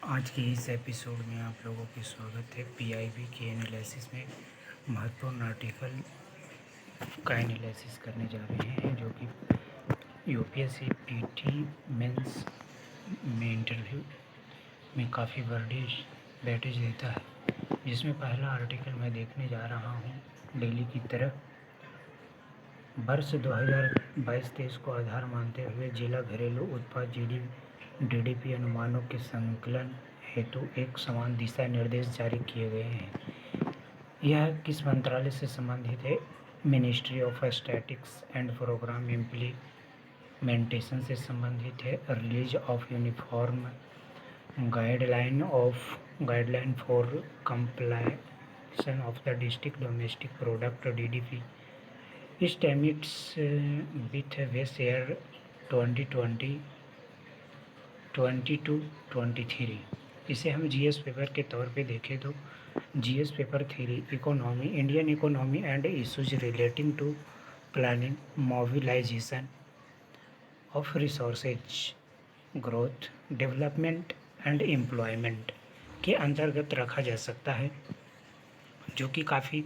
आज के इस एपिसोड में आप लोगों की स्वागत है। पीआईबी के एनालिसिस में महत्वपूर्ण आर्टिकल का एनालिसिस करने जा रहे हैं, जो कि यूपीएससी पीटी मेंस में इंटरव्यू में काफ़ी वेटेज देता है। जिसमें पहला आर्टिकल मैं देखने जा रहा हूँ डेली की तरह। वर्ष 2022-23 को आधार मानते हुए जिला घरेलू उत्पाद जीडीपी अनुमानों के संकलन हेतु एक समान दिशा निर्देश जारी किए गए हैं। यह किस मंत्रालय से संबंधित है? Ministry of statistics and programme implementation से संबंधित है। Release of uniform guideline for compliance of the district domestic product DDP estimates with base year 2022-23। इसे हम जीएस पेपर के तौर पे देखें तो GS paper theory, economy, Indian economy and issues relating to planning, mobilisation of resources, growth, development and employment के अंतर्गत रखा जा सकता है, जो कि काफ़ी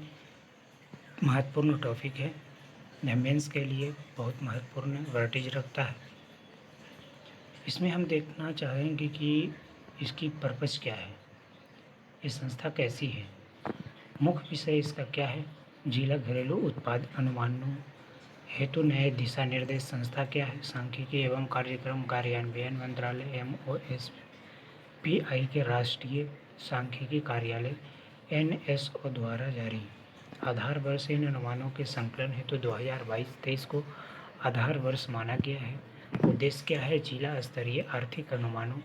महत्वपूर्ण टॉपिक है। मेंस के लिए बहुत महत्वपूर्ण वेटेज रखता है। इसमें हम देखना चाहेंगे कि इसकी पर्पस क्या है, ये संस्था कैसी है, मुख्य विषय इसका क्या है। जिला घरेलू उत्पाद अनुमानों हेतु नए दिशा निर्देश संस्था क्या है। सांख्यिकी एवं कार्यक्रम कार्यान्वयन मंत्रालय एमओएसपीआई के राष्ट्रीय सांख्यिकी कार्यालय एनएसओ द्वारा जारी। आधार वर्ष इन अनुमानों के संकलन हेतु 2022-23 को आधार वर्ष माना गया है। उद्देश्य क्या है? जिला स्तरीय आर्थिक अनुमानों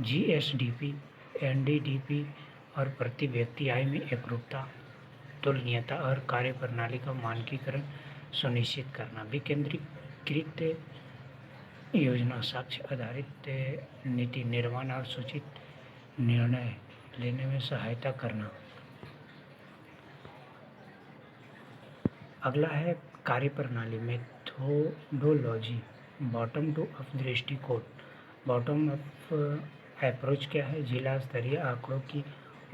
जीएसडीपी, एनडीडीपी और प्रति व्यक्ति आय में एकरूपता, तुलनीयता और कार्यप्रणाली का मानकीकरण सुनिश्चित करना। विकेंद्रीकृत योजना, साक्ष्य आधारित नीति निर्माण और सूचित निर्णय लेने में सहायता करना। अगला है कार्यप्रणाली, मेथोडोलॉजी, बॉटम टू अप दृष्टिकोण। बॉटम अप अप्रोच क्या है? जिला स्तरीय आंकड़ों की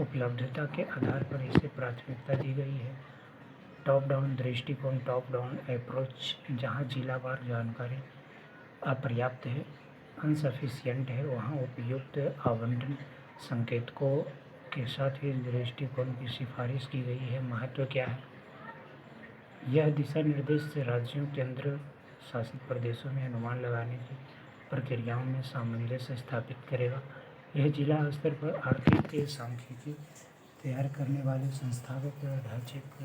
उपलब्धता के आधार पर इसे प्राथमिकता दी गई है। टॉप डाउन दृष्टिकोण, टॉप डाउन अप्रोच, जहां जिलावार जानकारी अपर्याप्त है, अनसफिशिएंट है, वहां उपयुक्त आवंटन संकेतकों के साथ इस दृष्टिकोण की सिफारिश की गई है। महत्व क्या है? यह दिशा निर्देश राज्यों, केंद्र शासित प्रदेशों में अनुमान लगाने की प्रक्रियाओं में सामंजस्य स्थापित करेगा। यह जिला स्तर पर आर्थिक सांख्यिकी तैयार करने वाले संस्थानों के ढांचे को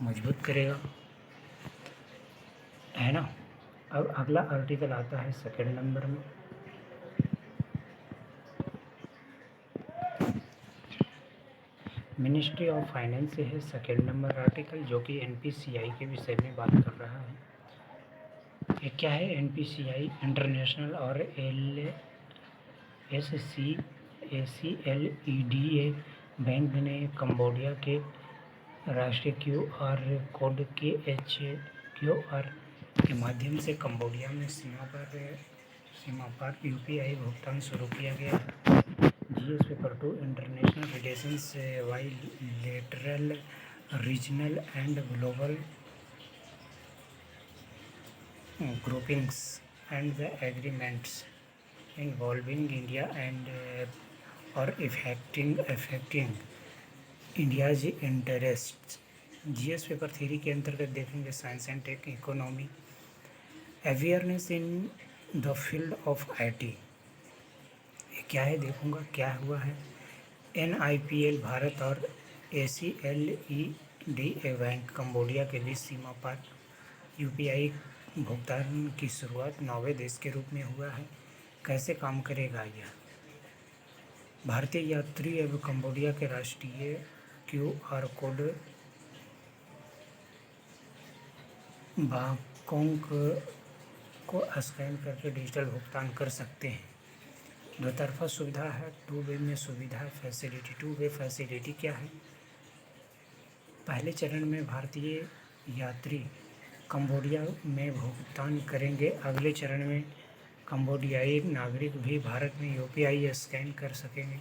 मजबूत करेगा, है ना। अब अगला आर्टिकल आता है सेकंड नंबर में। मिनिस्ट्री ऑफ फाइनेंस से है सेकंड नंबर आर्टिकल, जो कि एनपीसीआई के विषय में बात कर रहा है। ये क्या है? एनपीसीआई इंटरनेशनल और एससीएसीएलईडीए बैंक ने कंबोडिया के राष्ट्रीय क्यूआर कोड KHQR के माध्यम से कंबोडिया में सीमा पार यूपीआई भुगतान शुरू किया गया। GS paper 2, international relations, bilateral, regional and global groupings and the agreements involving India and or affecting India's interests। GS paper three के अंतर्गत देखेंगे science and tech, economy, awareness in the field of IT. ये क्या है? देखूंगा क्या हुआ है। NIPL भारत और ACLEDA बैंक कंबोडिया के बीच सीमा पार यूपीआई भुगतान की शुरुआत 9वें देश के रूप में हुआ है। कैसे काम करेगा यह? भारतीय यात्री अब कंबोडिया के राष्ट्रीय क्यूआर कोड बारकोड को स्कैन करके डिजिटल भुगतान कर सकते हैं। दो तरफा सुविधा है, टू वे में सुविधा है, फैसिलिटी। टू वे फैसिलिटी क्या है? पहले चरण में भारतीय यात्री कंबोडिया में भुगतान करेंगे। अगले चरण में कंबोडियाई नागरिक भी भारत में यूपीआई स्कैन कर सकेंगे।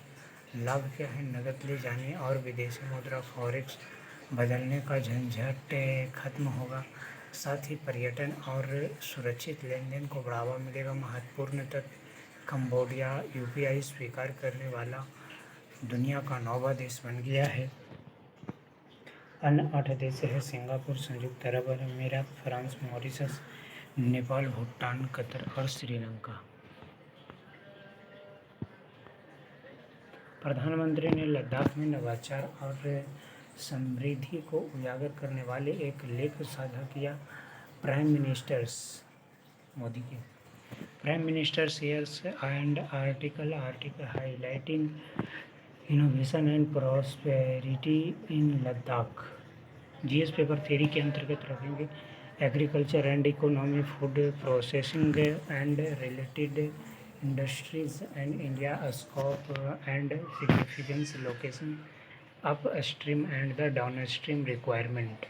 लाभ क्या है? नकद ले जाने और विदेशी मुद्रा फॉरेक्स बदलने का झंझट खत्म होगा। साथ ही पर्यटन और सुरक्षित लेनदेन को बढ़ावा मिलेगा। महत्वपूर्ण तथ्य: कंबोडिया यूपीआई स्वीकार करने वाला दुनिया का 9वां देश बन गया है। अन्य 8 देश है सिंगापुर, संयुक्त अरब अमीरात, France, Mauritius, Nepal, Bhutan, Qatar और श्रीलंका। प्रधानमंत्री ने लद्दाख में नवाचार और समृद्धि को उजागर करने वाले एक लेख साझा किया। Prime minister shares and article highlighting innovation and prosperity in Ladakh. GS paper theory के अंतर्गत रखेंगे agriculture and economy, food processing and related industries and India scope and significance, location upstream and the downstream requirement,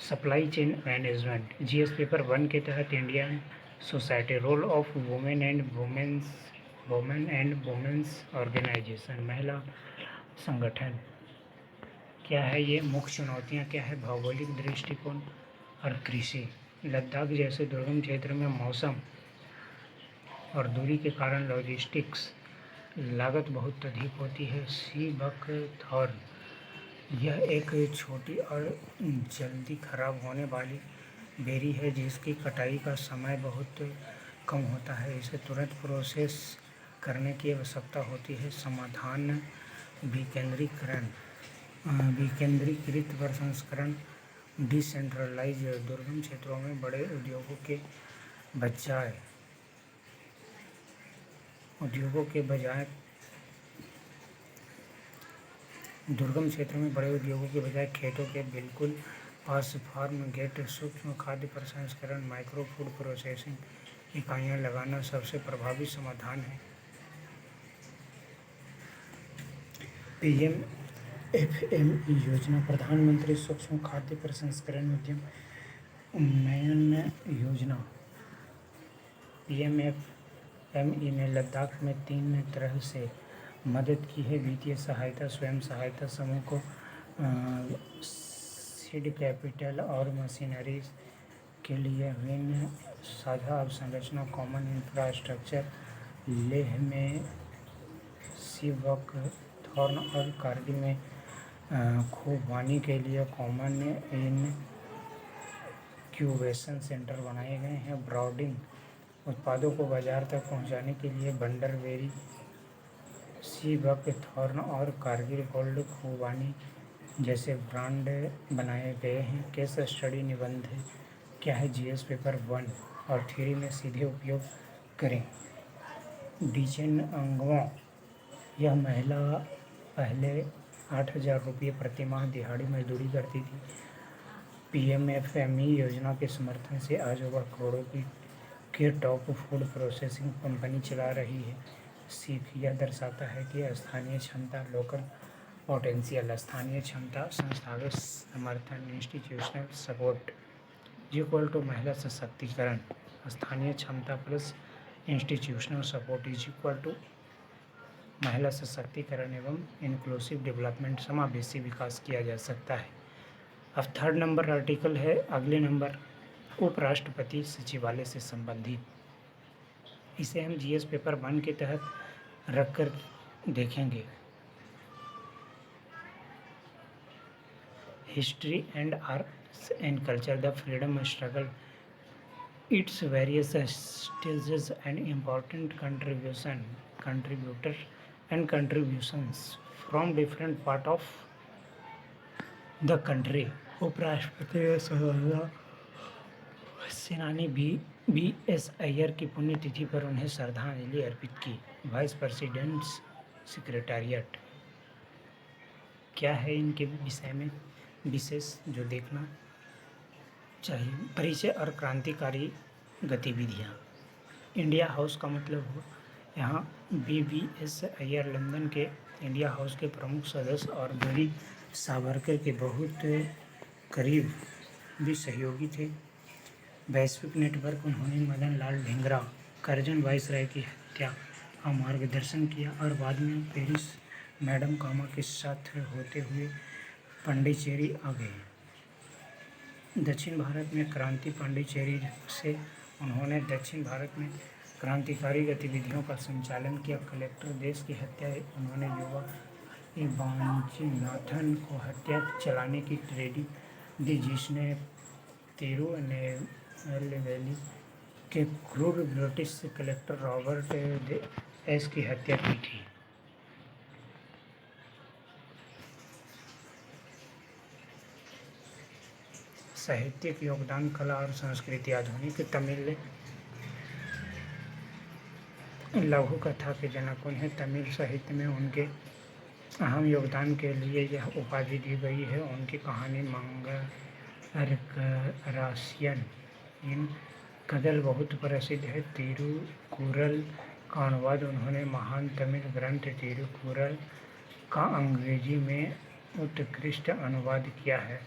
supply chain management. GS paper 1 के तहत Indian society, role of women and women's organisation, महिला संगठन क्या है ये, मुख्य चुनौतियाँ क्या है, भौगोलिक दृष्टिकोण और कृषि। लद्दाख जैसे दुर्गम क्षेत्र में मौसम और दूरी के कारण लॉजिस्टिक्स लागत बहुत अधिक होती है। सी बकथॉर्न, यह एक छोटी और जल्दी खराब होने वाली बेरी है जिसकी कटाई का समय बहुत कम होता है। इसे तुरंत प्रोसेस करने की आवश्यकता होती है। समाधान: विकेंद्रीकृत प्रसंस्करण, डिसेंट्रलाइज। दुर्गम क्षेत्रों में बड़े उद्योगों के बजाय खेतों के बिल्कुल पास फार्म गेट सूक्ष्म खाद्य प्रसंस्करण, माइक्रो फूड प्रोसेसिंग इकाइयाँ लगाना सबसे प्रभावी समाधान है। पीएमएफएमई योजना, प्रधानमंत्री सूक्ष्म खाद्य प्रसंस्करण उद्यम उन्नयन योजना। पीएमएफएमई ने लद्दाख में 3 तरह से मदद की है: वित्तीय सहायता, स्वयं सहायता समूह को सीड कैपिटल और मशीनरी के लिए विभिन्न साझा अवसंरचना, कॉमन इंफ्रास्ट्रक्चर। लेह में सी बकथॉर्न और कारगिल में खुबानी के लिए कॉमन इनक्यूबेशन सेंटर बनाए गए हैं। ब्रांडिंग, उत्पादों को बाजार तक पहुंचाने के लिए बंडरबेरी, सी बकथॉर्न और कारगिल गोल्ड खुबानी जैसे ब्रांड बनाए गए हैं। केस स्टडी निबंध क्या है? जीएस पेपर 1 और 3 में सीधे उपयोग करें। डीचेन अंगवॉ, यह महिला पहले 8,000 रुपये प्रति माह दिहाड़ी मजदूरी करती थी। पीएमएफएमई योजना के समर्थन से आज वह करोड़ों की टॉप फूड प्रोसेसिंग कंपनी चला रही है। सीख, यह दर्शाता है कि स्थानीय क्षमता, लोकल पोटेंशियल, स्थानीय क्षमता, संस्थागत समर्थन, इंस्टीट्यूशनल सपोर्ट इक्वल टू महिला सशक्तिकरण। स्थानीय क्षमता plus institutional support is equal to महिला सशक्तिकरण एवं इंक्लूसिव डेवलपमेंट, समावेशी विकास किया जा सकता है। अब 3rd नंबर आर्टिकल है, अगले नंबर उपराष्ट्रपति सचिवालय से संबंधित। इसे हम जीएस पेपर 1 के तहत रखकर देखेंगे। History and arts and culture, the freedom struggle, its various stages and important contributions from different part of the country। उपराष्ट्रपति सेनानी बी.एस. अय्यर की पुण्यतिथि पर उन्हें श्रद्धांजलि अर्पित की। वाइस प्रेसिडेंट्स सेक्रेटेरिएट क्या है इनके विषय में विशेष जो देखना चाहिए? परिचय और क्रांतिकारी गतिविधियाँ। इंडिया हाउस का मतलब हुआ यहाँ बी.एस. अय्यर लंदन के इंडिया हाउस के प्रमुख सदस्य और वीर सावरकर के बहुत करीबी सहयोगी थे। वैश्विक नेटवर्क उन्होंने मदन लाल ढींगरा, करजन वायसराय की हत्या का मार्गदर्शन किया और बाद में पेरिस मैडम कामा के साथ होते हुए पांडिचेरी आ गए। दक्षिण भारत में क्रांति पांडिचेरी से उन्होंने दक्षिण भारत में क्रांतिकारी गतिविधियों का संचालन किया। कलेक्टर देश की हत्या उन्होंने युवा वांचीनाथन को हत्या चलाने की क्रेडिट दी, जिसने तिरुनेलवेली के क्रूर ब्रिटिश कलेक्टर रॉबर्ट एस की हत्या की थी। साहित्यिक योगदान, कला और संस्कृति। आधुनिक तमिल लघु कथा के जनक उन्हें तमिल साहित्य में उनके अहम योगदान के लिए यह उपाधि दी गई है। उनकी कहानी मंगलरासियन इन कदल बहुत प्रसिद्ध है। तिरुकुरल का अनुवाद उन्होंने महान तमिल ग्रंथ तिरुकुरल का अंग्रेजी में उत्कृष्ट अनुवाद किया है।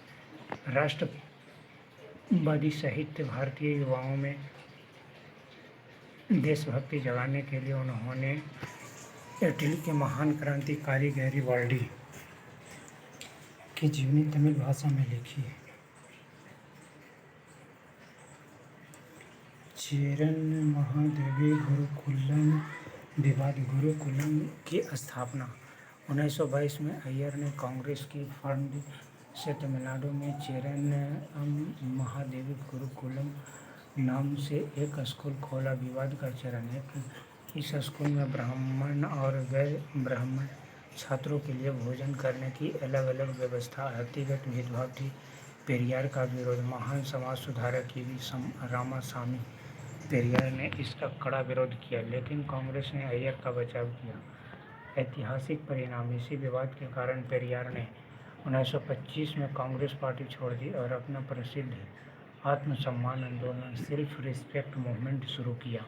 राष्ट्रवादी साहित्य, भारतीय युवाओं में देशभक्ति जगाने के लिए उन्होंने इटली के महान क्रांतिकारी गैरिबाल्डी की जीवनी तमिल भाषा में लिखी है। चेरन महादेवी गुरुकुलम विवाद। गुरुकुलम की स्थापना 1922 में अय्यर ने कांग्रेस की फंड से तमिलनाडु में चेरन महादेवी गुरुकुलम नाम से एक स्कूल खोला। विवाद का चरण। इस स्कूल में ब्राह्मण और गैर ब्राह्मण छात्रों के लिए भोजन करने की अलग अलग व्यवस्था, जातिगत भेदभाव थी। पेरियार का विरोध। महान समाज सुधारक रामासामी पेरियार ने इसका कड़ा विरोध किया, लेकिन कांग्रेस ने अय्यर का बचाव किया। ऐतिहासिक परिणाम। इसी विवाद के कारण पेरियार ने 1925 में कांग्रेस पार्टी छोड़ दी और अपना प्रसिद्ध आत्मसम्मान आंदोलन सेल्फ रिस्पेक्ट मूवमेंट शुरू किया।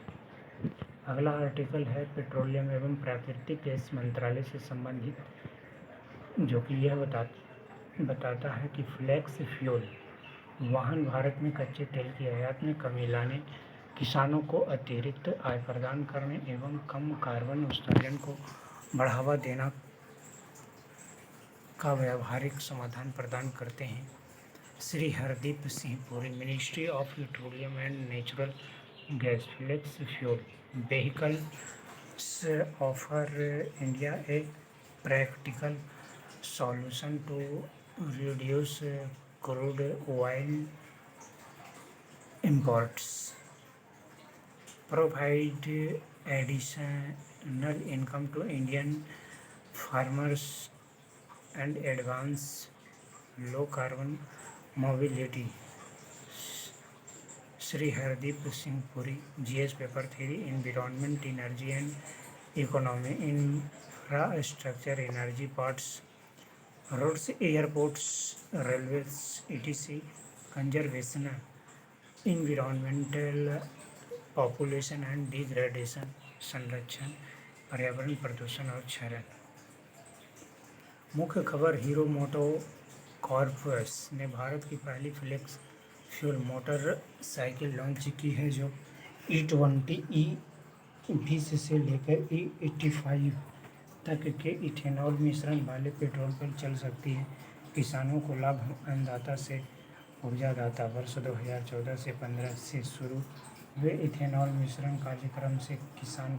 अगला आर्टिकल है पेट्रोलियम एवं प्राकृतिक गैस मंत्रालय से संबंधित, जो कि यह बताता है कि फ्लेक्स फ्यूल वाहन भारत में कच्चे तेल की आयात में कमी लाने, किसानों को अतिरिक्त आय प्रदान करने एवं कम कार्बन उत्सर्जन को बढ़ावा देना का व्यावहारिक समाधान प्रदान करते हैं। Shri Hardeep Singh Puri, ministry of petroleum and natural gas. Flex fuel vehicles offer India a practical solution to reduce crude oil imports, provide additional income to Indian farmers and advance low carbon mobility. Shri Hardeep Singh Puri, GS paper 3, environment, energy and economy, infrastructure, energy, parts, roads, airports, railways, ETC, conservation, environmental, population and degradation, संरक्षण, पर्यावरण प्रदूषण और क्षरण। मुख्य खबर। Hero MotoCorps ने भारत की पहली flex fuel motorcycle launch की है, जो E20, E20 से लेकर E85 तक के इथेनॉल मिश्रण वाले पेट्रोल पर चल सकती है। किसानों को लाभ। अन्नदाता से ऊर्जादाता। वर्ष 2014 से 15 से शुरू हुए इथेनॉल मिश्रण कार्यक्रम से किसान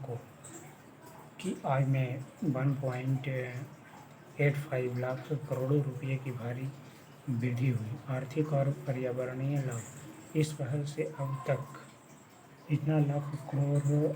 की आय में 1.85 लाख करोड़ रुपये की भारी वृद्धि हुई। आर्थिक और पर्यावरणीय लाभ। इस पहल से अब तक इतना लाख करोड़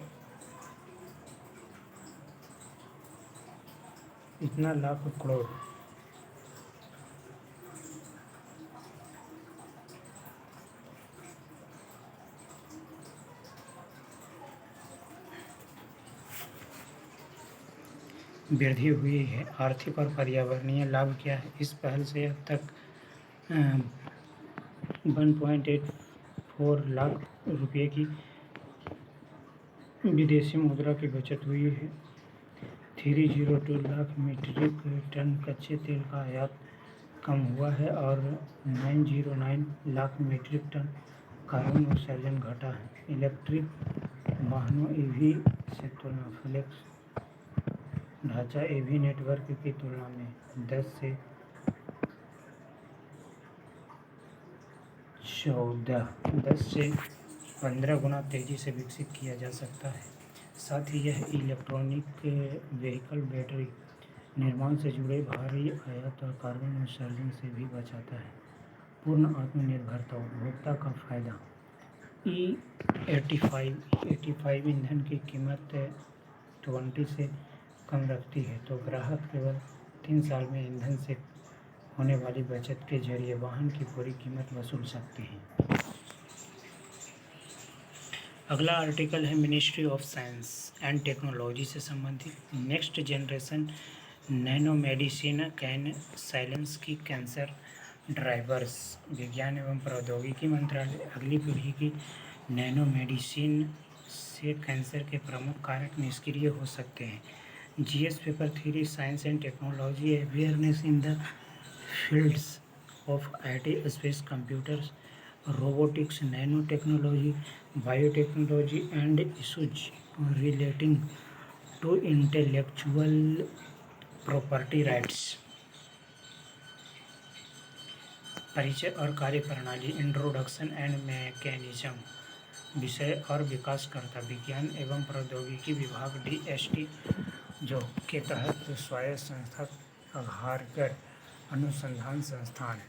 वृद्धि हुई है। आर्थिक और पर्यावरणीय लाभ क्या है? इस पहल से अब तक 1.84 लाख रुपये की विदेशी मुद्रा की बचत हुई है। 302 लाख मीट्रिक टन कच्चे तेल का आयात कम हुआ है और 909 लाख मीट्रिक टन कार्बन उत्सर्जन घटा है। इलेक्ट्रिक वाहनों ईवी से तुलना फ्लेक्स ढांचा ईवी नेटवर्क की तुलना में 10 से 15 गुना तेज़ी से विकसित किया जा सकता है। साथ ही यह इलेक्ट्रॉनिक व्हीकल बैटरी निर्माण से जुड़े भारी आयात और कार्बन उत्सर्जन से भी बचाता है। पूर्ण आत्मनिर्भरता उपभोक्ता का फायदा। E85 ईंधन की कीमत 20 से कम रखती है, तो ग्राहक केवल 3 साल में ईंधन से होने वाली बचत के जरिए वाहन की पूरी कीमत वसूल सकते हैं। अगला आर्टिकल है ministry of science and technology से संबंधित। Next generation nano medicine can silence की कैंसर ड्राइवर्स। विज्ञान एवं प्रौद्योगिकी मंत्रालय अगली पीढ़ी की नैनो मेडिसिन से कैंसर के प्रमुख कारक निष्क्रिय हो सकते हैं। GS paper 3 science and technology awareness in the fields of IT, space, computers, robotics, nanotechnology, biotechnology, and issues relating to intellectual property rights। परिचय और कार्यप्रणाली। Introduction and mechanism. विषय और विकासकर्ता विज्ञान एवं प्रौद्योगिकी विभाग DST जो के तहत स्वायत्त संस्था अघारकर अनुसंधान संस्थान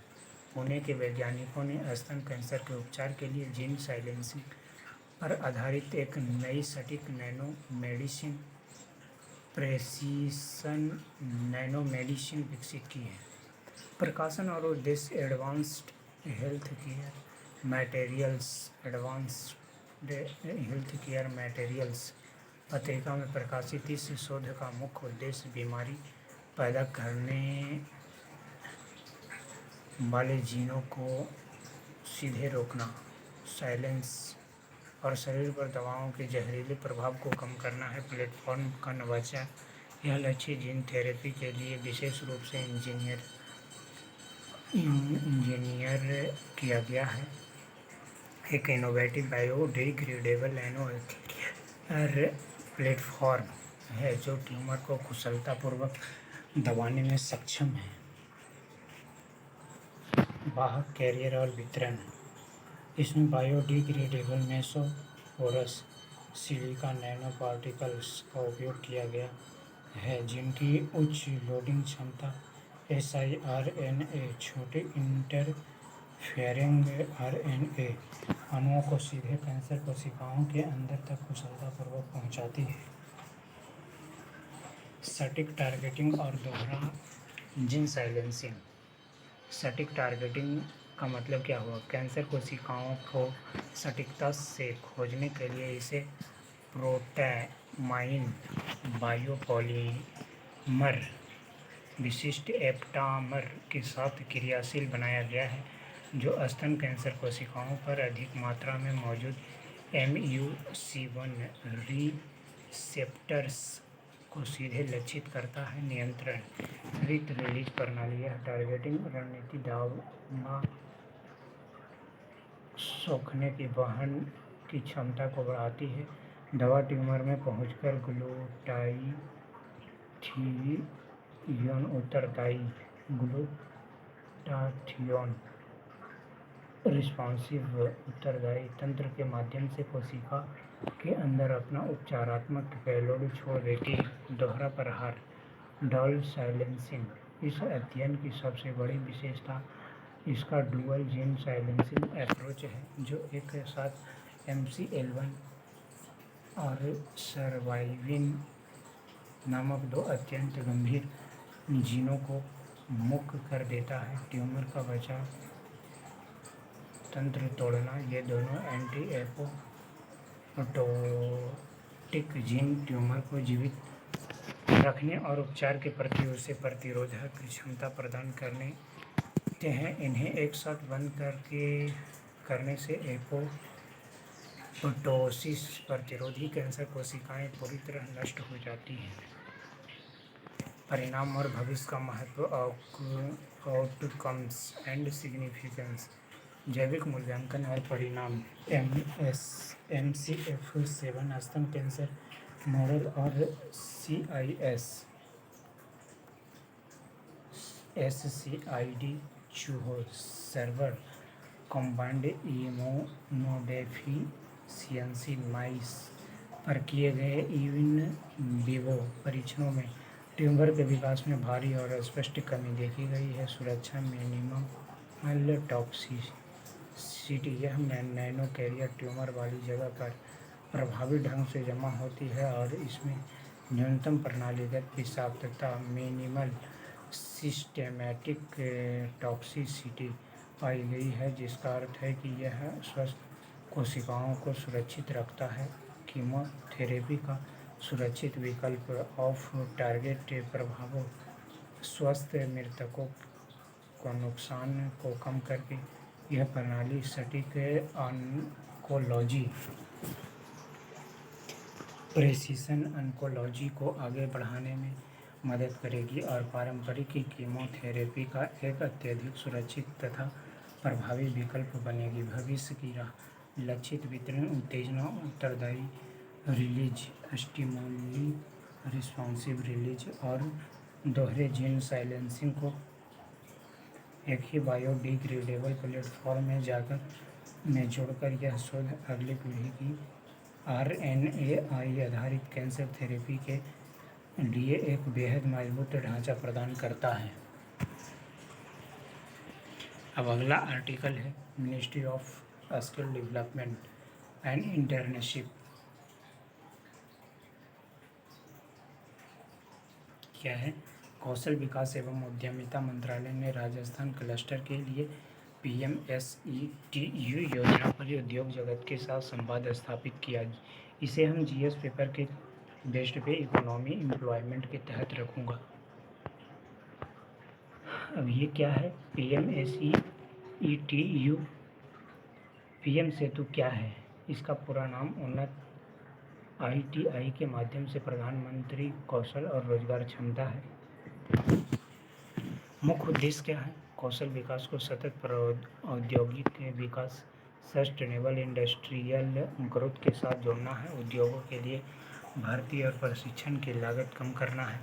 पुणे के वैज्ञानिकों ने स्तन कैंसर के उपचार के लिए जीन साइलेंसिंग पर आधारित एक नई सटीक nano medicine precision nano medicine विकसित की है। प्रकाशन और उद्देश्य एडवांस्ड हेल्थ केयर मैटेरियल्स पत्रिका में प्रकाशित इस शोध का मुख्य उद्देश्य बीमारी पैदा करने वाले जीनों को सीधे रोकना, साइलेंस और शरीर पर दवाओं के जहरीले प्रभाव को कम करना है। प्लेटफॉर्म का नवाचार। यह लक्ष्य जीन थेरेपी के लिए विशेष रूप से इंजीनियर किया गया है। एक innovative biodegradable nano carrier platform है जो ट्यूमर को कुशलतापूर्वक दबाने में सक्षम है। वाहक, कैरियर और वितरण। इसमें बायोडिग्रेडेबल मेसोपोरस सिलिका नैनो पार्टिकल्स का उपयोग किया गया है जिनकी उच्च लोडिंग क्षमता siRNA छोटे इंटरफेरिंग RNA अणुओं को सीधे कैंसर कोशिकाओं के अंदर तक कुशलतापूर्वक पहुंचाती है। सटीक टारगेटिंग और दोहरा जीन साइलेंसिंग। सटीक टारगेटिंग का मतलब क्या हुआ? कैंसर कोशिकाओं को सटीकता से खोजने के लिए इसे प्रोटैमाइन बायोपॉलीमर विशिष्ट एप्टामर के साथ क्रियाशील बनाया गया है जो स्तन कैंसर कोशिकाओं पर अधिक मात्रा में मौजूद MUC1 रिसेप्टर्स को सीधे लक्षित करता है। नियंत्रित रिलीज प्रणाली। यह टारगेटिंग रणनीति दवा सोखने की वहन की क्षमता को बढ़ाती है। दवा ट्यूमर में पहुंचकर ग्लूटाथियोन उत्तरदायी ग्लूटाथियोन रिस्पॉन्सिव उत्तरदायी तंत्र के माध्यम से कोशिका के अंदर अपना उपचारात्मक पेलोड छोड़ देती है। दोहरा प्रहार डबल साइलेंसिंग। इस अध्ययन की सबसे बड़ी विशेषता इसका डुअल जीन साइलेंसिंग अप्रोच है जो एक साथ MCL1 और सर्वाइविन नामक दो अत्यंत गंभीर जीनों को मुक्त कर देता है। ट्यूमर का बचाव तंत्र तोड़ना। ये दोनों एंटी एपोप्टोटिक जीन ट्यूमर को जीवित रखने और उपचार के प्रति उसे प्रतिरोधक क्षमता प्रदान करते हैं। इन्हें एक साथ बंद करने से एपोप्टोसिस प्रतिरोधी कैंसर कोशिकाएं पूरी तरह नष्ट हो जाती हैं। परिणाम और भविष्य का महत्व। Outcomes and significance. जैविक मूल्यांकन और परिणाम MCF7 स्तन कैंसर मॉडल और SCID चूहों सर्वर कॉम्बाइंड इम्यूनोडेफिशिएंसी माइस पर किए गए इन विवो परीक्षणों में ट्यूमर के विकास में भारी और स्पष्ट कमी देखी गई है। सुरक्षा मिनिमल टॉक्सिसिटी यह नैनो कैरियर ट्यूमर वाली जगह पर प्रभावी ढंग से जमा होती है और इसमें न्यूनतम प्रणालीगत विषाक्तता मिनिमल सिस्टेमैटिक टॉक्सिसिटी पाई गई है, जिसका अर्थ है कि यह स्वस्थ कोशिकाओं को सुरक्षित रखता है। कीमोथेरेपी का सुरक्षित विकल्प ऑफ टारगेट प्रभावों स्वस्थ मृतकों को नुकसान को कम करके यह प्रणाली सटीक ऑन्कोलॉजी प्रेसिशन ऑन्कोलॉजी को आगे बढ़ाने में मदद करेगी और पारंपरिक कीमोथेरेपी का एक अत्यधिक सुरक्षित तथा प्रभावी विकल्प बनेगी। भविष्य की राह लक्षित वितरण उत्तेजना उत्तरदायी रिलीज स्टिमुली रिस्पॉन्सिव रिलीज और दोहरे जीन साइलेंसिंग को एक ही बायोडिग्रेडेबल प्लेटफॉर्म में जोड़कर यह शोध अगली पीढ़ी की RNAi आधारित कैंसर थेरेपी के लिए एक बेहद मजबूत ढांचा प्रदान करता है। अब अगला आर्टिकल है ministry of skill development and internship. क्या है? कौशल विकास एवं उद्यमिता मंत्रालय ने राजस्थान क्लस्टर के लिए PMSETU योजना पर उद्योग जगत के साथ संवाद स्थापित किया। इसे हम GS पेपर के बेस्ड पे इकोनॉमी एम्प्लॉयमेंट के तहत रखूँगा। अब ये क्या है? PMSETU PM सेतु क्या है? इसका पूरा नाम उन्नत ITI के माध्यम से प्रधानमंत्री कौशल और रोजगार क्षमता है। मुख्य उद्देश्य क्या है? कौशल विकास को सतत औद्योगिक विकास सस्टेनेबल इंडस्ट्रियल ग्रोथ के साथ जोड़ना है। उद्योगों के लिए भर्ती और प्रशिक्षण की लागत कम करना है।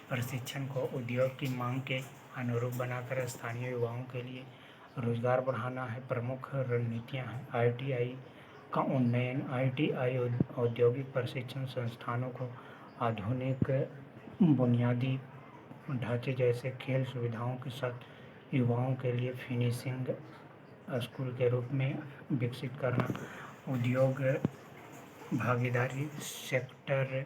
प्रशिक्षण को उद्योग की मांग के अनुरूप बनाकर स्थानीय युवाओं के लिए रोजगार बढ़ाना है। प्रमुख रणनीतियां हैं ITI का उन्नयन। ITI औद्योगिक प्रशिक्षण संस्थानों को आधुनिक बुनियादी ढांचे जैसे खेल सुविधाओं के साथ युवाओं के लिए फिनिशिंग स्कूल के रूप में विकसित करना। उद्योग भागीदारी सेक्टर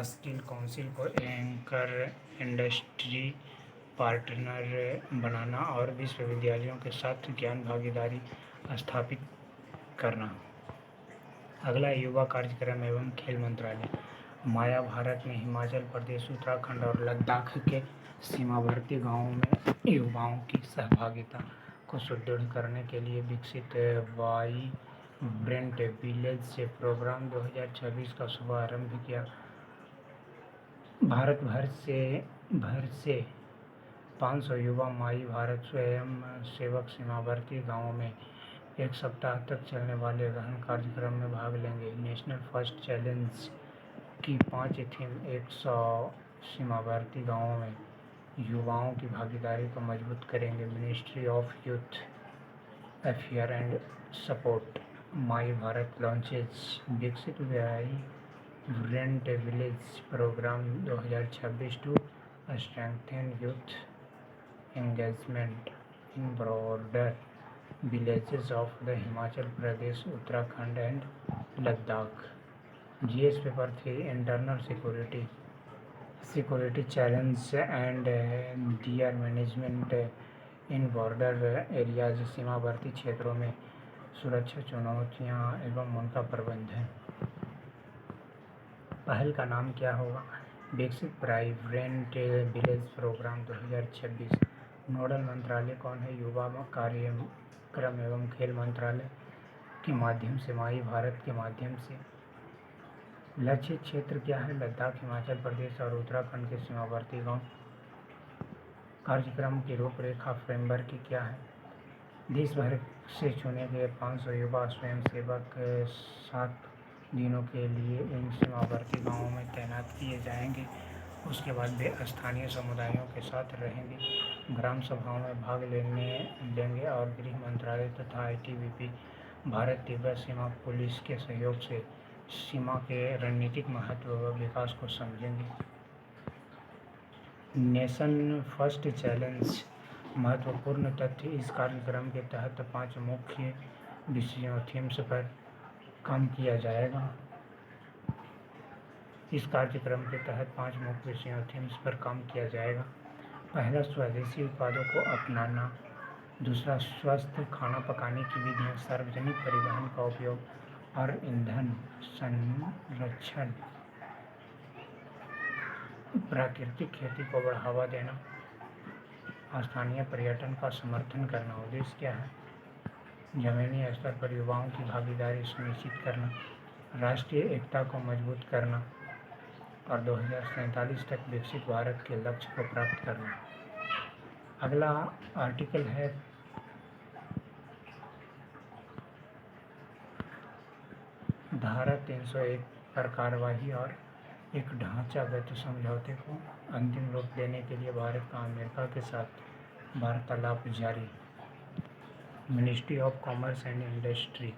स्किल काउंसिल को एंकर इंडस्ट्री पार्टनर बनाना और विश्वविद्यालयों के साथ ज्ञान भागीदारी स्थापित करना। अगला युवा कार्यक्रम एवं खेल मंत्रालय। माया भारत में हिमाचल प्रदेश उत्तराखंड और लद्दाख के सीमावर्ती गांवों में युवाओं की सहभागिता को सुदृढ़ करने के लिए विकसित वाइब्रेंट विलेज प्रोग्राम 2026 का शुभारंभ किया। भारत भर से 500 युवा माई भारत स्वयं सेवक सीमावर्ती गांवों में एक सप्ताह तक चलने वाले गहन कार्यक्रम में भाग लेंगे। नेशनल फर्स्ट चैलेंज की 5 थीम 100 सीमावर्ती गांवों में युवाओं की भागीदारी को मजबूत करेंगे। Ministry of youth affair and support My Bharat launches Viksit vibrant village programme 2026 to strengthen youth engagement in broader villages of the Himachal Pradesh, Uttarakhand and Ladakh. GS paper 3 internal security challenge and their management in border areas सीमावर्ती क्षेत्रों में सुरक्षा चुनौतियां एवं उनका प्रबंधन। पहल का नाम क्या होगा? विकसित वाइब्रेंट विलेज प्रोग्राम 2026। नोडल मंत्रालय कौन है? युवा कार्यक्रम एवं खेल मंत्रालय के माध्यम से माई भारत के माध्यम से। लक्षित क्षेत्र क्या है? लद्दाख, हिमाचल प्रदेश और उत्तराखंड के सीमावर्ती गांव। कार्यक्रम की रूपरेखा फ्रेमवर्क क्या है? देश भर से चुने गए 500 युवा स्वयंसेवक 7 दिनों के लिए इन सीमावर्ती गांवों में तैनात किए जाएंगे। उसके बाद वे स्थानीय समुदायों के साथ रहेंगे, ग्राम सभाओं में भाग लेंगे और गृह मंत्रालय तथा आईटीबीपी भारत तिब्बत सीमा पुलिस के सहयोग से सीमा के रणनीतिक महत्व व विकास को समझेंगे। Nation first challenge. महत्वपूर्ण तथ्य। इस कार्यक्रम के तहत 5 मुख्य विषयों थीम्स पर काम किया जाएगा। इस कार्यक्रम के तहत 5 मुख्य विषयों थीम्स पर काम किया जाएगा। पहला, स्वदेशी उत्पादों को अपनाना। दूसरा, स्वस्थ खाना पकाने की विधियाँ, सार्वजनिक परिवहन का उपयोग और ईंधन संरक्षण। प्राकृतिक खेती को बढ़ावा देना। स्थानीय पर्यटन का समर्थन करना। उद्देश्य क्या है? जमीनी स्तर पर युवाओं की भागीदारी सुनिश्चित करना, राष्ट्रीय एकता को मजबूत करना और 2047 तक विकसित भारत के लक्ष्य को प्राप्त करना। अगला आर्टिकल है धारा 301 पर कार्यवाही और एक ढांचागत समझौते को अंतिम रूप देने के लिए भारत का अमेरिका के साथ वार्तालाप जारी। Ministry of commerce and industry.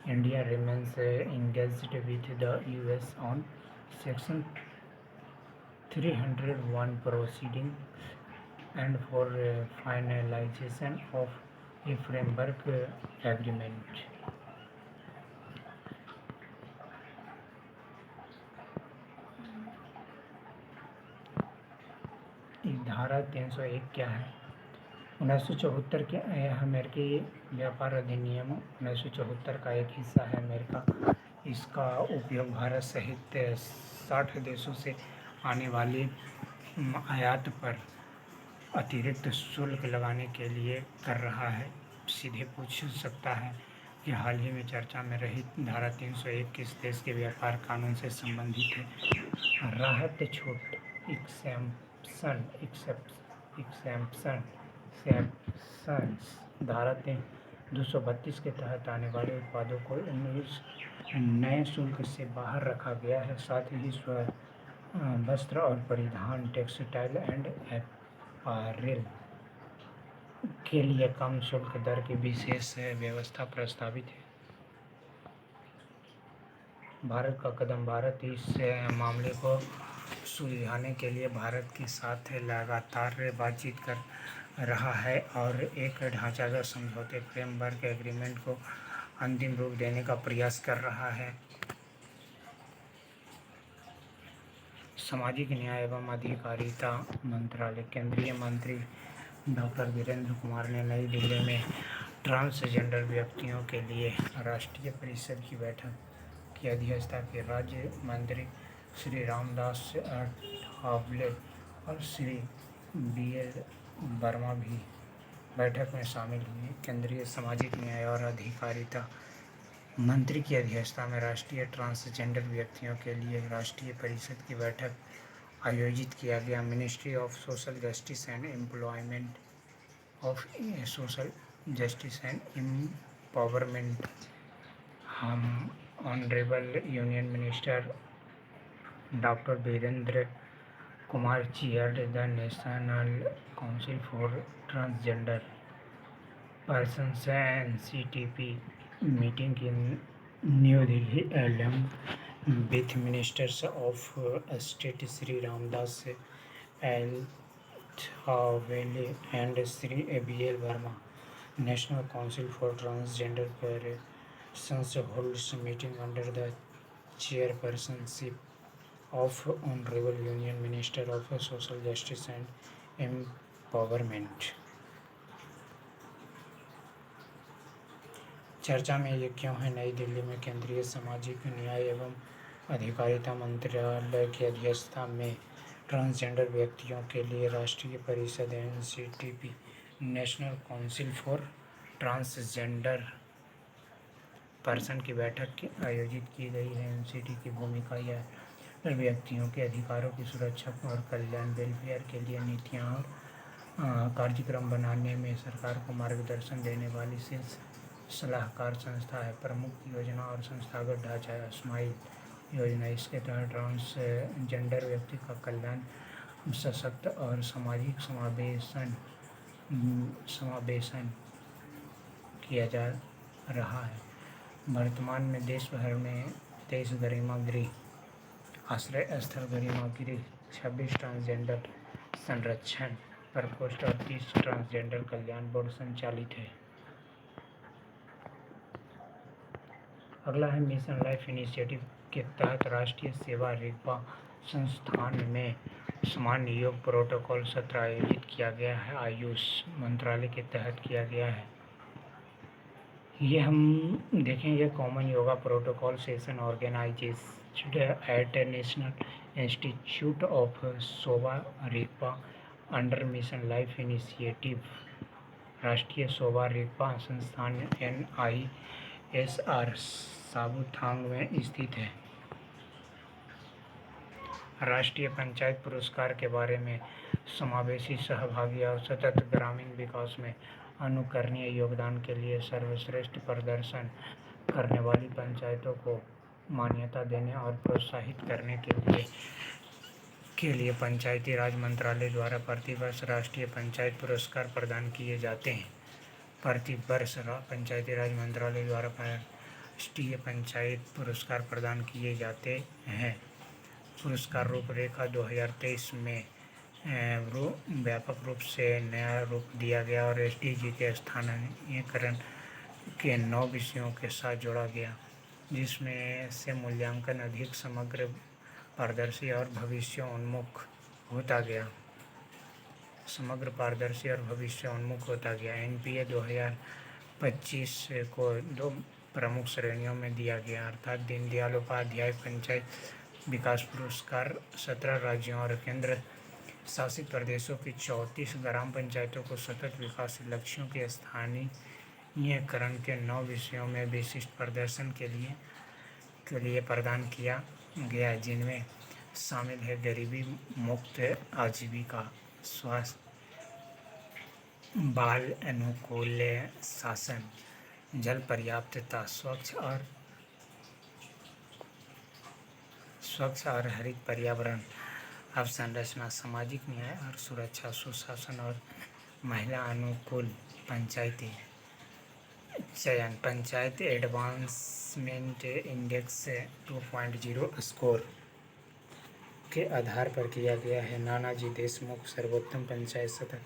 India remains engaged with the US on Section 301 proceedings and for finalization of a framework agreement. धारा 301 क्या है? 1974 के अमेरिकी व्यापार अधिनियम 1974 का एक हिस्सा है अमेरिका। इसका उपयोग भारत सहित 60 देशों से आने वाले आयात पर अतिरिक्त शुल्क लगाने के लिए कर रहा है। सीधे पूछ सकता है कि हाल ही में चर्चा में रही धारा 301 किस देश के व्यापार कानून से संबंधित है? राहत छूट, एक्सेप्शंस। धारा 232 के तहत आने वाले उत्पादों को इस नए शुल्क से बाहर रखा गया है। साथ ही वस्त्र और परिधान, टेक्सटाइल एंड अपैरेल के लिए कम शुल्क दर की विशेष व्यवस्था प्रस्तावित है। भारत का कदम। भारत इस मामले को सुलझाने के लिए भारत के साथ लगातार बातचीत कर रहा है और एक ढांचागत समझौते फ्रेमवर्क एग्रीमेंट को अंतिम रूप देने का प्रयास कर रहा है। सामाजिक न्याय एवं अधिकारिता मंत्रालय। केंद्रीय मंत्री डॉक्टर वीरेंद्र कुमार ने नई दिल्ली में ट्रांसजेंडर व्यक्तियों के लिए राष्ट्रीय परिषद की बैठक की अध्यक्षता की। राज्य मंत्री श्री रामदास अठावले और श्री BL वर्मा भी बैठक में शामिल हुए। केंद्रीय सामाजिक न्याय और अधिकारिता मंत्री की अध्यक्षता में राष्ट्रीय ट्रांसजेंडर व्यक्तियों के लिए राष्ट्रीय परिषद की बैठक आयोजित किया गया। Ministry of social justice and employment of social justice and empowerment. हम honourable union minister doctor Virendra Kumar chaired the national council for transgender persons NCTP meeting in New Delhi along with Ministers of State Sri Ramdas Athavale and Sri BL Verma. National Council for Transgender Persons holds meeting under the chairpersonship of Honorable Union Minister of Social Justice and Empowerment. चर्चा में ये क्यों है? नई दिल्ली में केंद्रीय सामाजिक न्याय एवं अधिकारिता मंत्रालय की अध्यक्षता में ट्रांसजेंडर व्यक्तियों के लिए राष्ट्रीय परिषद NCTP national council for transgender person की बैठक आयोजित की गई है। NCT की भूमिका यह व्यक्तियों के अधिकारों की सुरक्षा और कल्याण वेलफेयर के लिए नीतियाँ और कार्यक्रम बनाने में सरकार को मार्गदर्शन देने वाली शीर्ष सलाहकार संस्था है। प्रमुख योजना और संस्थागत ढांचा है। स्माइल योजना, इसके तहत ट्रांसजेंडर व्यक्ति का कल्याण, सशक्त और सामाजिक समावेशन किया जा रहा है। वर्तमान में देश भर में 23 गरिमा गृह आश्रय स्थल, गरिमा गृह 26 ट्रांसजेंडर संरक्षण प्रकोष्ठ और 30 ट्रांसजेंडर कल्याण बोर्ड संचालित है। अगला है मिशन लाइफ इनिशिएटिव के तहत राष्ट्रीय सेवा रेखा संस्थान में सामान्य योग प्रोटोकॉल सत्र आयोजित किया गया है। आयुष मंत्रालय के तहत किया गया है। ये हम देखेंगे common yoga protocol session organised at national institute of Sowa Rigpa under mission life initiative. राष्ट्रीय सोवा रिगपा संस्थान NISR साबुथांग में स्थित है। राष्ट्रीय पंचायत पुरस्कार के बारे में समावेशी, सहभागी और सतत ग्रामीण विकास में अनुकरणीय योगदान के लिए सर्वश्रेष्ठ प्रदर्शन करने वाली पंचायतों को मान्यता देने और प्रोत्साहित करने के लिए पंचायती राज मंत्रालय द्वारा प्रतिवर्ष राष्ट्रीय पंचायत पुरस्कार प्रदान किए जाते हैं। प्रतिवर्ष पंचायती राज मंत्रालय द्वारा राष्ट्रीय पंचायत पुरस्कार प्रदान किए जाते हैं। पुरस्कार रूपरेखा 2023 में व्यापक रूप से नया रूप दिया गया और SDG के स्थानीयकरण के 9 विषयों के साथ जोड़ा गया, जिसमें से मूल्यांकन अधिक समग्र, पारदर्शी और भविष्योन्मुख होता गया। NPA 2025 को 2 प्रमुख श्रेणियों में दिया गया, अर्थात दीनदयाल उपाध्याय पंचायत विकास पुरस्कार 17 राज्यों और केंद्र शासित प्रदेशों की 34 ग्राम पंचायतों को सतत विकास लक्ष्यों के स्थानीयकरण के 9 विषयों में विशिष्ट प्रदर्शन के लिए प्रदान किया गया, जिनमें शामिल है गरीबी मुक्त आजीविका, स्वास्थ्य, बाल अनुकूल शासन, जल पर्याप्तता, स्वच्छ और हरित पर्यावरण, अवसंरचना, सामाजिक न्याय और सुरक्षा, सुशासन और महिला अनुकूल पंचायती चयन। पंचायत एडवांसमेंट इंडेक्स 2.0 स्कोर के आधार पर किया गया है। नानाजी देशमुख सर्वोत्तम पंचायत सतत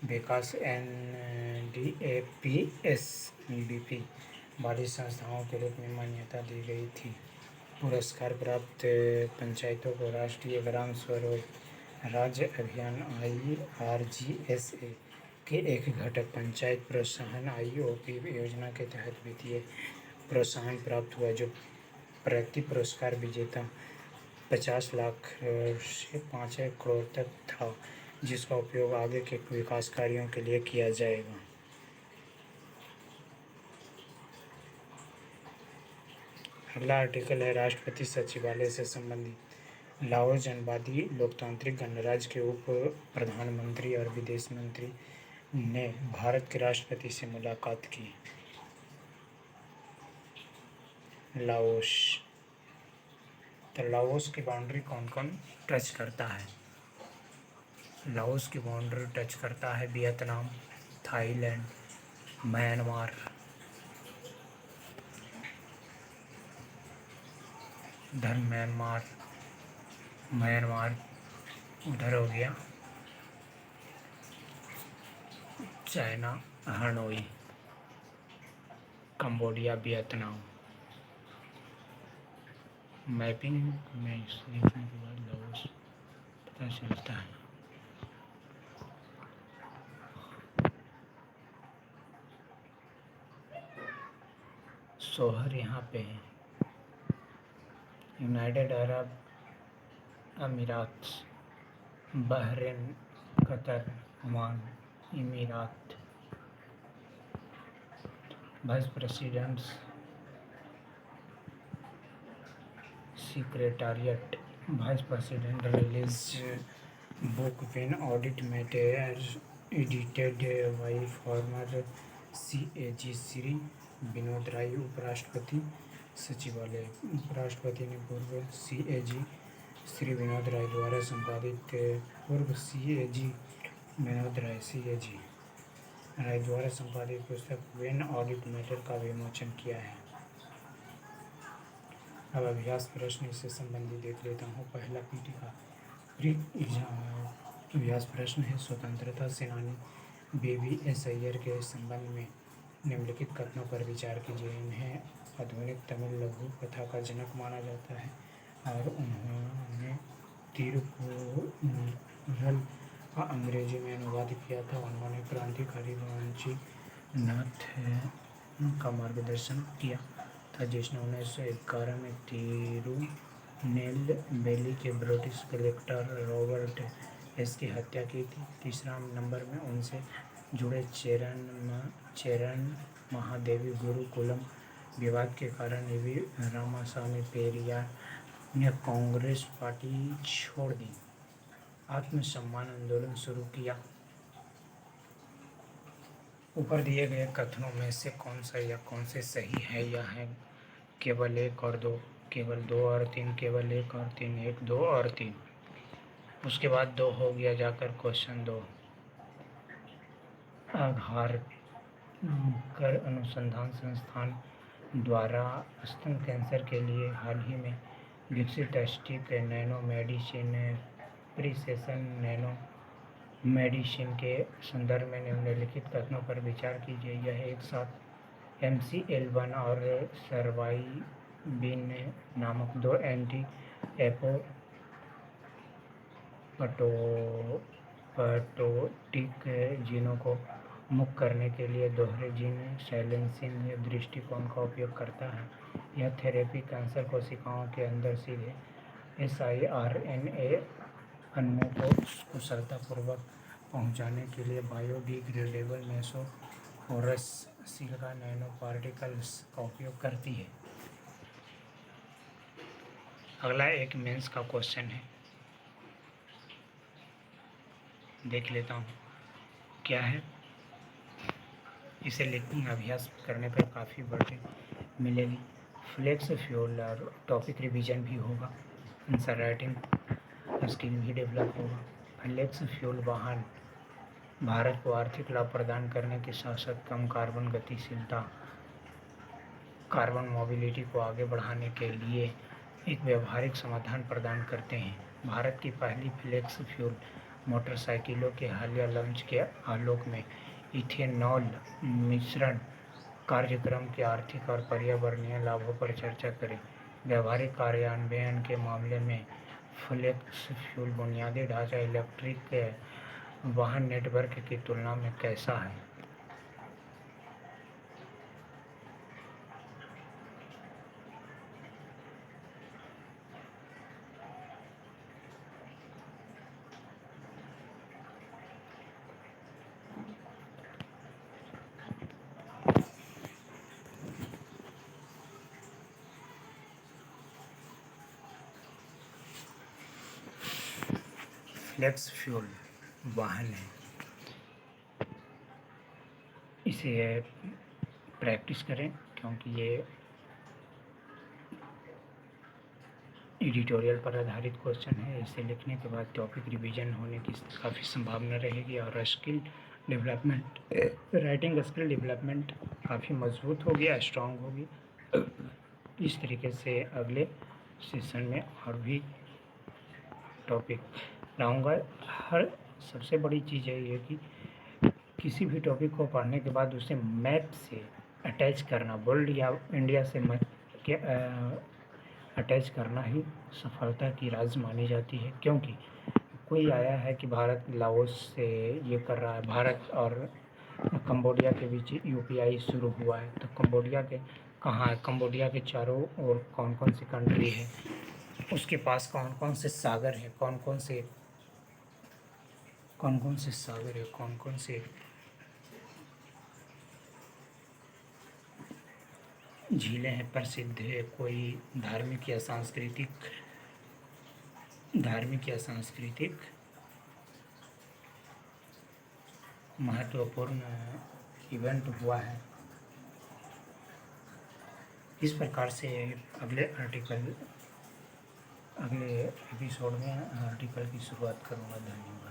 विकास NDAPS वाली संस्थाओं के रूप में मान्यता दी गई थी। पुरस्कार प्राप्त पंचायतों को राष्ट्रीय ग्राम स्वराज अभियान IRGSA के एक घटक पंचायत प्रोत्साहन IOP योजना के तहत वित्तीय प्रोत्साहन प्राप्त हुआ, जो प्रति पुरस्कार विजेता 50 लाख से 5 करोड़ तक था, जिसका उपयोग आगे के विकास कार्यों के लिए किया जाएगा। अगला आर्टिकल है राष्ट्रपति सचिवालय से संबंधित। लाओस जनवादी लोकतांत्रिक गणराज्य के उप प्रधानमंत्री और विदेश मंत्री ने भारत के राष्ट्रपति से मुलाकात की। लाओस, तो लाओस की बाउंड्री कौन कौन टच करता है? लाओस की बाउंड्री टच करता है वियतनाम, थाईलैंड, म्यांमार, म्यांमार उधर हो गया, China, Hanoi, Cambodia, Vietnam. Mapping में लिखने के बाद लाओस पता चलता है। शोहर यहाँ पे है। United Arab Emirates, Bahrain, Qatar, Oman, Emirates. Vice president, secretariat, vice president release book when audit matters edited by former CAG Shri Vinod Rai, उपराष्ट्रपति सचिवालय। उपराष्ट्रपति ने पूर्व CAG श्री विनोद राय द्वारा संपादित पूर्व CAG विनोद राय CAG राय द्वारा संपादित पुस्तक व्हेन ऑडिट मैटर का विमोचन किया है। अब अभ्यास प्रश्न इससे संबंधित देख लेता हूँ। पहला पीटी का प्री एग्जाम अभ्यास प्रश्न है, स्वतंत्रता सेनानी BVS अय्यर के संबंध में निम्नलिखित कथनों पर विचार कीजिए। इन्हें आधुनिक तमिल लघु कथा का जनक माना जाता है और उन्होंने तिरुकुरल का अंग्रेजी में अनुवाद किया था। उन्होंने क्रांतिकारी वांची नाथ का मार्गदर्शन किया था, जिसने 1911 में तिरुनेलवेली के ब्रिटिश कलेक्टर रॉबर्ट एस की हत्या की थी। तीसरा नंबर में उनसे जुड़े चेरन महादेवी गुरुकुलम विवाद के कारण वी रामासामी पेरियार ने कांग्रेस पार्टी छोड़ दी, आत्मसम्मान आंदोलन शुरू किया। ऊपर दिए गए कथनों में से कौन सा या कौन से सही है या है केवल 1 और 2, केवल 2 और 3, केवल 1 और 3, 1, 2 और 3। उसके बाद 2 हो गया जाकर क्वेश्चन 2। आघार कर अनुसंधान संस्थान द्वारा स्तन कैंसर के लिए हाल ही में विकसित टेस्टिक nano medicine precision nano medicine के संदर्भ में निम्नलिखित कथनों पर विचार कीजिए। यह एक साथ MCL1 और सर्वाइबिन नामक 2 एंटी एपोप्टोटिक जीनों को मुक्त करने के लिए दोहरे जीन साइलेंसिंग दृष्टिकोण का उपयोग करता है। यह थेरेपी कैंसर कोशिकाओं के अंदर सीधे siRNA अणुओं को कुशलतापूर्वक पहुंचाने के लिए बायोडिग्रेडेबल मेसोपोरस सिलिका नैनो पार्टिकल्स का उपयोग करती है। अगला एक मेंस का क्वेश्चन है, देख लेता हूँ क्या है। इसे लिखने अभ्यास करने पर काफ़ी बढ़ते मिलेगी। फ्लेक्स फ्यूल और टॉपिक रिवीजन भी होगा, आंसर राइटिंग स्किल भी डेवलप होगा। फ्लेक्स फ्यूल वाहन भारत को आर्थिक लाभ प्रदान करने के साथ साथ कम कार्बन गतिशीलता, कार्बन मोबिलिटी को आगे बढ़ाने के लिए एक व्यावहारिक समाधान प्रदान करते हैं। भारत की पहली फ्लेक्स फ्यूल मोटरसाइकिलों के हालिया लॉन्च के आलोक में इथेनॉल मिश्रण कार्यक्रम के आर्थिक और पर्यावरणीय लाभों पर चर्चा करें। व्यावहारिक कार्यान्वयन के मामले में फ्लेक्स फ्यूल बुनियादी ढांचा इलेक्ट्रिक वाहन नेटवर्क की तुलना में कैसा है। फ्लेक्स फ्यूल वाहन है, इसे प्रैक्टिस करें क्योंकि ये एडिटोरियल पर आधारित क्वेश्चन है। इसे लिखने के बाद टॉपिक रिवीजन होने की काफ़ी संभावना रहेगी और skill development, writing skill development काफ़ी मजबूत होगी, स्ट्रांग होगी। इस तरीके से अगले सेशन में और भी टॉपिक लाऊंगा। हर सबसे बड़ी चीज़ है ये कि किसी भी टॉपिक को पढ़ने के बाद उसे मैप से अटैच करना, वर्ल्ड या इंडिया से अटैच करना ही सफलता की राज मानी जाती है। क्योंकि कोई आया है कि भारत लाओस से ये कर रहा है, भारत और कंबोडिया के बीच UPI शुरू हुआ है, तो कंबोडिया के कहाँ है, कंबोडिया के चारों ओर कौन कौन सी कंट्री है, उसके पास कौन कौन से सागर हैं, कौन कौन से सागर है, कौन कौन से झीलें हैं प्रसिद्ध है, कोई धार्मिक या सांस्कृतिक महत्वपूर्ण इवेंट हुआ है। इस प्रकार से अगले एपिसोड में आर्टिकल की शुरुआत करूँगा। धन्यवाद।